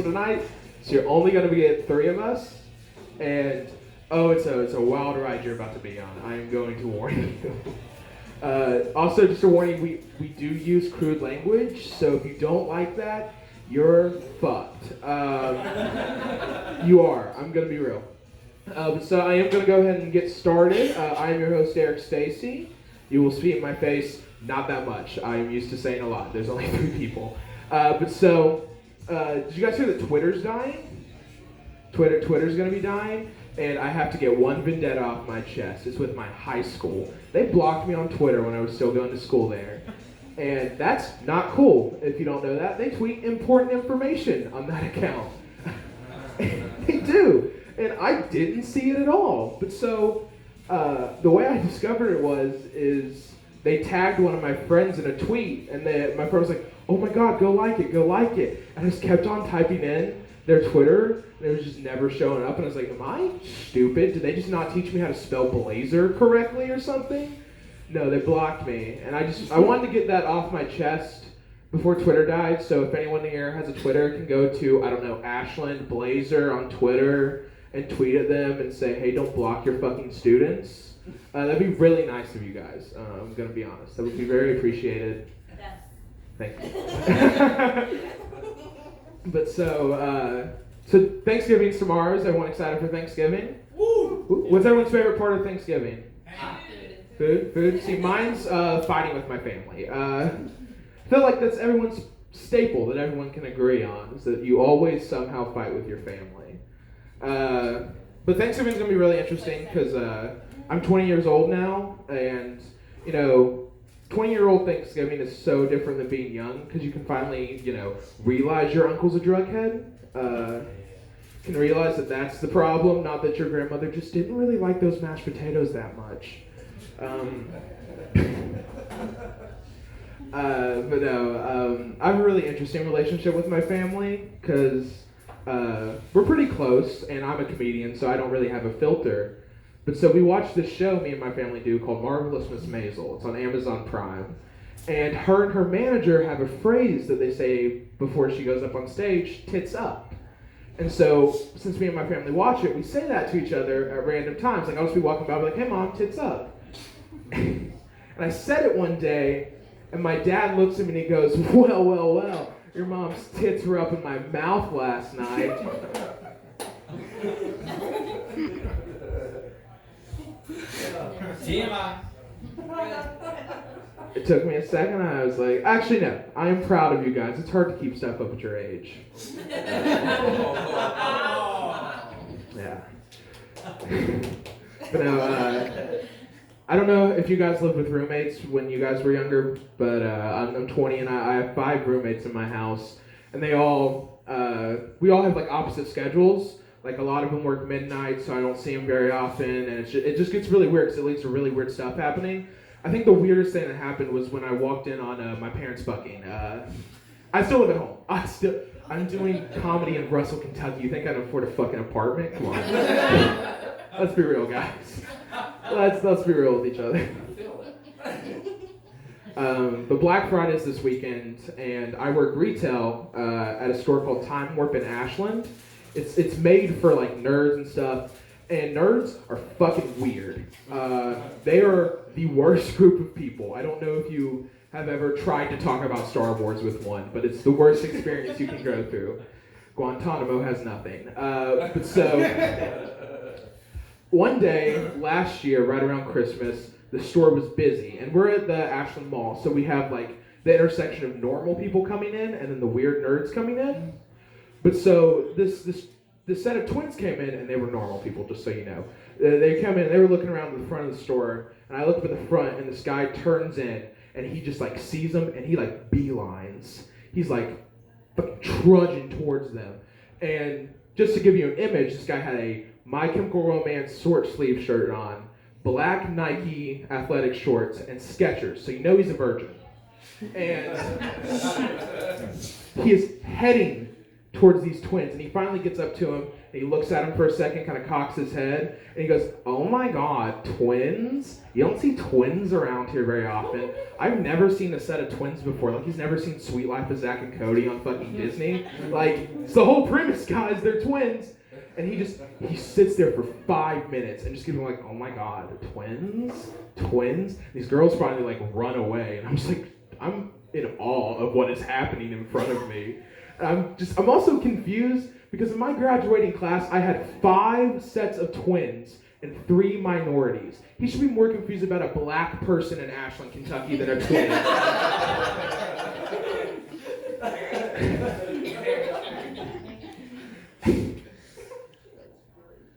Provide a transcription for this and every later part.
tonight, so you're only going to get three of us, and it's a wild ride you're about to be on. I am going to warn you. Also, just a warning, we do use crude language, so if you don't like that, you're fucked. You are. I'm going to be real. So I am going to go ahead and get started. I am your host, Eric Stacy. You will see in my face, not that much. I am used to saying a lot. There's only three people. Did you guys hear that Twitter's dying? Twitter's gonna be dying, and I have to get one vendetta off my chest. It's with my high school. They blocked me on Twitter when I was still going to school there. And that's not cool, if you don't know that. They tweet important information on that account. They do. And I didn't see it at all. But so, the way I discovered it is they tagged one of my friends in a tweet, and my friend was like, "Oh my God, go like it. And I just kept on typing in their Twitter, and it was just never showing up. And I was like, am I stupid? Did they just not teach me how to spell blazer correctly or something? No, they blocked me. And I wanted to get that off my chest before Twitter died. So if anyone here has a Twitter, can go to, I don't know, Ashland Blazer on Twitter and tweet at them and say, hey, don't block your fucking students. That'd be really nice of you guys. I'm going to be honest. That would be very appreciated. Thank you. But so Thanksgiving's tomorrow. Is everyone excited for Thanksgiving? Woo! What's everyone's favorite part of Thanksgiving? Food. See, mine's fighting with my family. I feel like that's everyone's staple that everyone can agree on, is that you always somehow fight with your family. But Thanksgiving's going to be really interesting because I'm 20 years old now, and, 20-year-old Thanksgiving is so different than being young because you can finally, realize your uncle's a drug head. Can realize that that's the problem, not that your grandmother just didn't really like those mashed potatoes that much. I have a really interesting relationship with my family because we're pretty close, and I'm a comedian, so I don't really have a filter. But so we watched this show me and my family do called Marvelous Miss Maisel. It's on Amazon Prime. And her manager have a phrase that they say before she goes up on stage, tits up. And so since me and my family watch it, we say that to each other at random times. Like I'll just be walking by, I'll be like, hey mom, tits up. And I said it one day, and my dad looks at me and he goes, well, your mom's tits were up in my mouth last night. TMI. It took me a second. I was like, actually, no. I am proud of you guys. It's hard to keep stuff up at your age. Yeah. But no, I don't know if you guys lived with roommates when you guys were younger, but I'm 20 and I have 5 roommates in my house, and we all have like opposite schedules. Like, a lot of them work midnight, so I don't see them very often, and it just gets really weird because it leads to really weird stuff happening. I think the weirdest thing that happened was when I walked in on my parents fucking. I still live at home. I'm doing comedy in Russell, Kentucky. You think I can afford a fucking apartment? Come on. Let's be real, guys. Let's be real with each other. But Black Friday is this weekend, and I work retail at a store called Time Warp in Ashland. It's made for like nerds and stuff, and nerds are fucking weird. They are the worst group of people. I don't know if you have ever tried to talk about Star Wars with one, but it's the worst experience you can go through. Guantanamo has nothing. But so, one day last year, right around Christmas, the store was busy, and we're at the Ashland Mall, so we have like the intersection of normal people coming in and then the weird nerds coming in. But so this set of twins came in, and they were normal people, just so you know. They come in, they were looking around the front of the store, and I looked up at the front, and this guy turns in, and he just like sees them, and he like beelines. He's like fucking trudging towards them. And just to give you an image, this guy had a My Chemical Romance short sleeve shirt on, black Nike athletic shorts, and Skechers, so you know he's a virgin. And he is heading towards these twins, and he finally gets up to him, and he looks at him for a second, kind of cocks his head, and he goes, "Oh my God, twins? You don't see twins around here very often. I've never seen a set of twins before. Like, he's never seen Sweet Life of Zack and Cody on fucking Disney. Like, it's the whole premise, guys, they're twins." And he sits there for 5 minutes and just keeps like, "Oh my God, twins? Twins?" These girls finally like run away, and I'm just like, I'm in awe of what is happening in front of me. And I'm also confused because in my graduating class, I had 5 sets of twins and 3 minorities. He should be more confused about a black person in Ashland, Kentucky than a twin.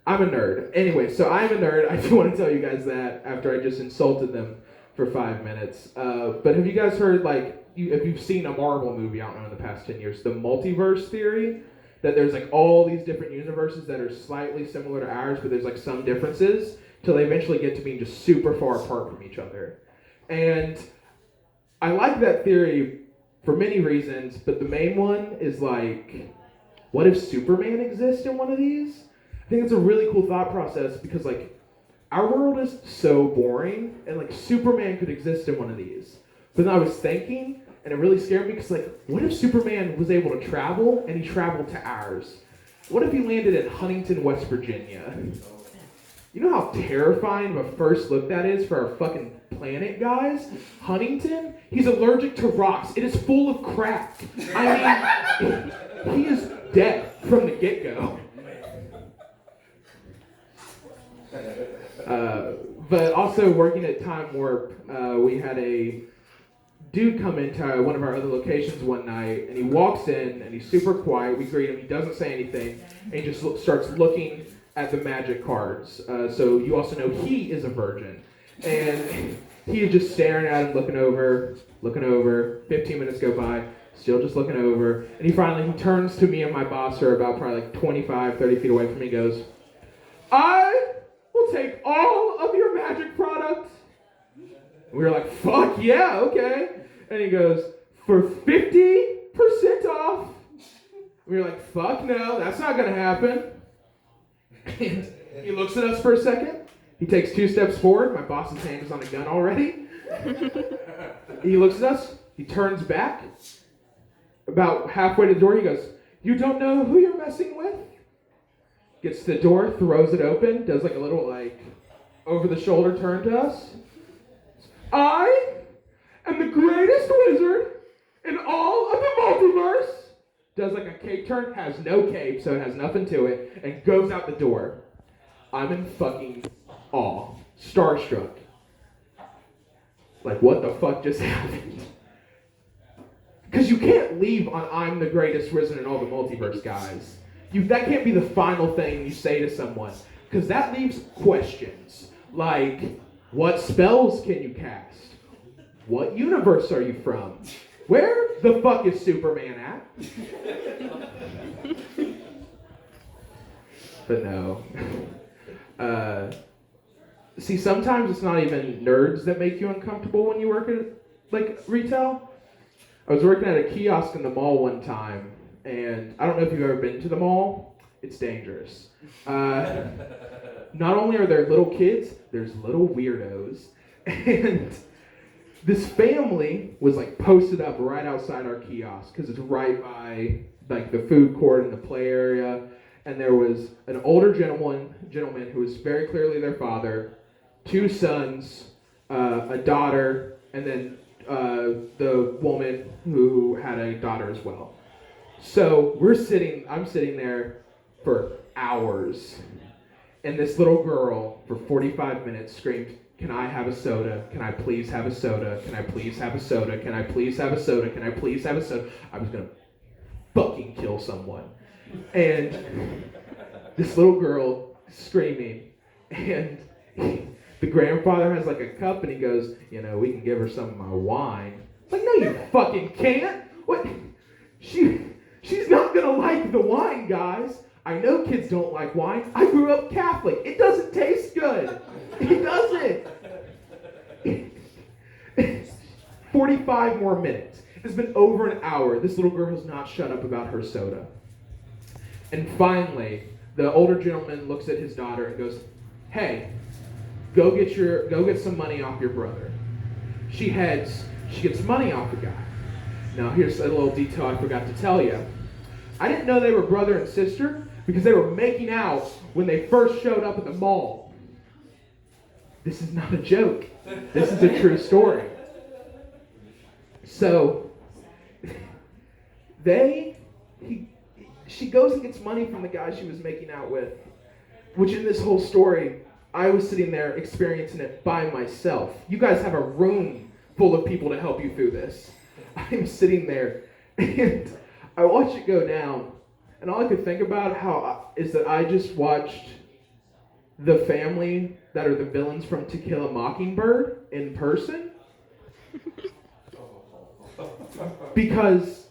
I'm a nerd. Anyway, so I'm a nerd. I do want to tell you guys that after I just insulted them for 5 minutes. But have you guys heard, like, if you've seen a Marvel movie, I don't know, in the past 10 years, the multiverse theory? That there's, like, all these different universes that are slightly similar to ours, but there's, like, some differences till they eventually get to being just super far apart from each other. And I like that theory for many reasons, but the main one is, like, what if Superman exists in one of these? I think it's a really cool thought process because, like, our world is so boring, and, like, Superman could exist in one of these. But then I was thinking, and it really scared me because, like, what if Superman was able to travel, and he traveled to ours? What if he landed in Huntington, West Virginia? You know how terrifying of a first look that is for our fucking planet, guys? Huntington? He's allergic to rocks. It is full of crack. I mean, he is dead from the get-go. But also working at Time Warp, we had a dude come into one of our other locations one night, and he walks in, and he's super quiet. We greet him. He doesn't say anything, and he just starts looking at the magic cards. So you also know he is a virgin. And he is just staring at him, looking over. 15 minutes go by, still just looking over. And he finally turns to me and my boss, who are about probably like 25, 30 feet away from me, goes, "I will take all of your magic products." We were like, "Fuck yeah, okay." And he goes, "For 50% off." We were like, "Fuck no, that's not gonna happen." And he looks at us for a second. He takes 2 steps forward. My boss's hand is on a gun already. He looks at us. He turns back. About halfway to the door, he goes, "You don't know who you're messing with?" Gets to the door, throws it open, does like a little like over-the-shoulder turn to us. "I am the greatest wizard in all of the multiverse." Does like a cape turn, has no cape, so it has nothing to it, and goes out the door. I'm in fucking awe, starstruck. Like, what the fuck just happened? Because you can't leave on "I'm the greatest wizard in all the multiverse," guys. That can't be the final thing you say to someone, because that leaves questions. Like, what spells can you cast? What universe are you from? Where the fuck is Superman at? But no. See, sometimes it's not even nerds that make you uncomfortable when you work at, like, retail. I was working at a kiosk in the mall one time, and I don't know if you've ever been to the mall. It's dangerous. Not only are there little kids, there's little weirdos. And this family was like posted up right outside our kiosk because it's right by like the food court and the play area. And there was an older gentleman who was very clearly their father, 2 sons, a daughter, and then the woman who had a daughter as well. So I'm sitting there for hours, and this little girl for 45 minutes screamed, "Can I have a soda? Can I please have a soda? Can I please have a soda? Can I please have a soda? Can I please have a soda?" I was gonna fucking kill someone. And this little girl screaming, and the grandfather has like a cup, and he goes, "You know, we can give her some of my wine." It's like, no, you fucking can't. What? She's not gonna like the wine, guys. I know kids don't like wine. I grew up Catholic. It doesn't taste good. It doesn't. 45 more minutes. It's been over an hour. This little girl has not shut up about her soda. And finally, the older gentleman looks at his daughter and goes, "Hey, go get some money off your brother." She gets money off the guy. Now here's a little detail I forgot to tell you. I didn't know they were brother and sister because they were making out when they first showed up at the mall. This is not a joke. This is a true story. So, she goes and gets money from the guy she was making out with, which in this whole story, I was sitting there experiencing it by myself. You guys have a room full of people to help you through this. I'm sitting there, and I watched it go down, and all I could think about is that I just watched the family that are the villains from To Kill a Mockingbird in person. Because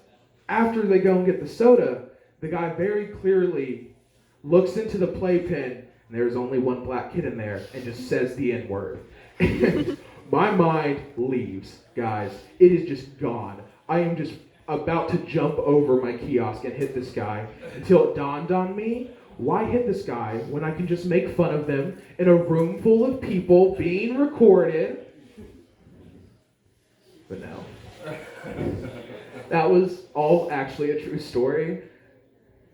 after they go and get the soda, the guy very clearly looks into the playpen, and there's only one black kid in there, and just says the N-word. And my mind leaves, guys. It is just gone. I am just about to jump over my kiosk and hit this guy until it dawned on me, why hit this guy when I can just make fun of them in a room full of people being recorded? But no. That was all actually a true story.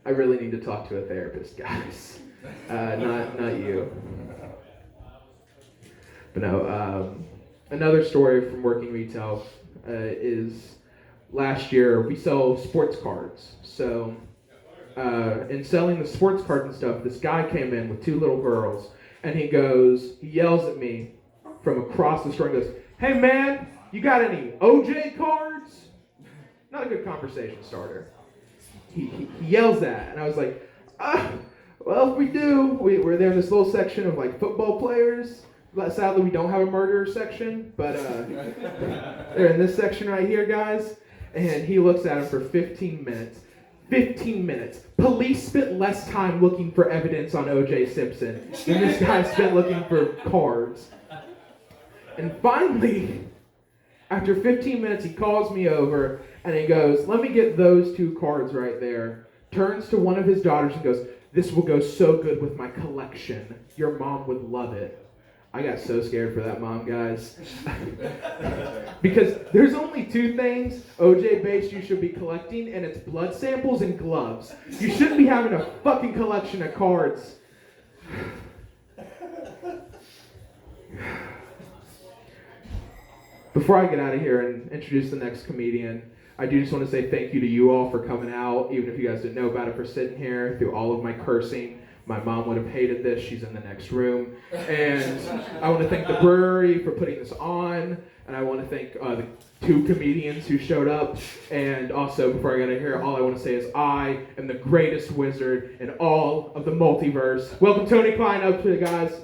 I really need to talk to a therapist, guys. Not you. But no, another story from working retail is last year we sell sports cards. So in selling the sports cards and stuff, this guy came in with two little girls, and he yells at me from across the store and goes, "Hey man, you got any OJ cards?" Not a good conversation starter. He yells that, and I was like, well, we do. We're there in this little section of like football players. Sadly, we don't have a murderer section, but they're in this section right here, guys. And he looks at him for 15 minutes. 15 minutes. Police spent less time looking for evidence on O.J. Simpson than this guy spent looking for cards. And finally, after 15 minutes, he calls me over and he goes, "Let me get those two cards right there." Turns to one of his daughters and goes, "This will go so good with my collection. Your mom would love it." I got so scared for that mom, guys. Because there's only two things OJ-based you should be collecting, and it's blood samples and gloves. You shouldn't be having a fucking collection of cards. Before I get out of here and introduce the next comedian, I do just want to say thank you to you all for coming out, even if you guys didn't know about it, for sitting here through all of my cursing. My mom would have hated this. She's in the next room. And I want to thank the brewery for putting this on. And I want to thank the two comedians who showed up. And also, before I get out of here, all I want to say is I am the greatest wizard in all of the multiverse. Welcome Tony Klein up to the guys.